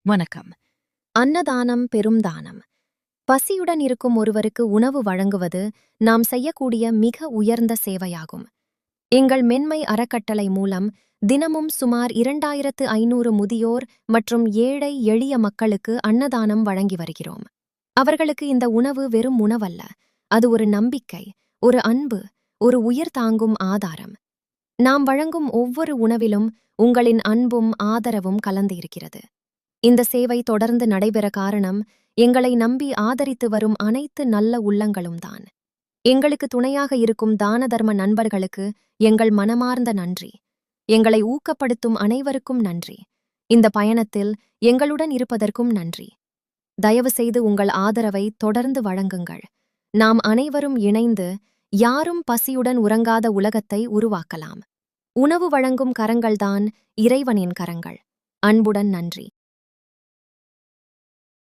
வணக்கம். அன்னதானம் பெரும் தானம். பசியுடன் இருக்கும் ஒருவருக்கு உணவு வழங்குவது நாம் செய்யக்கூடிய மிக உயர்ந்த சேவையாகும். எங்கள் மென்மை அறக்கட்டளை மூலம் தினமும் சுமார் 2500 முதியோர் மற்றும் ஏழை எளிய மக்களுக்கு அன்னதானம் வழங்கி வருகிறோம். அவர்களுக்கு இந்த உணவு வெறும் உணவல்ல, அது ஒரு நம்பிக்கை, ஒரு அன்பு, ஒரு உயிர் தாங்கும் ஆதாரம். நாம் வழங்கும் ஒவ்வொரு உணவிலும் உங்களின் அன்பும் ஆதரவும் கலந்து இருக்கிறது. இந்த சேவை தொடர்ந்து நடைபெற காரணம் எங்களை நம்பி ஆதரித்து வரும் அனைத்து நல்ல உள்ளங்களும் தான். எங்களுக்கு துணையாக இருக்கும் தான தர்ம நண்பர்களுக்கு எங்கள் மனமார்ந்த நன்றி. எங்களை ஊக்கப்படுத்தும் அனைவருக்கும் நன்றி. இந்த பயணத்தில் எங்களுடன் இருப்பதற்கும் நன்றி. தயவு செய்து உங்கள் ஆதரவை தொடர்ந்து வழங்குங்கள். நாம் அனைவரும் இணைந்து யாரும் பசியுடன் உறங்காத உலகத்தை உருவாக்கலாம். உணவு வழங்கும் கரங்கள்தான் இறைவனின் கரங்கள். அன்புடன் நன்றி.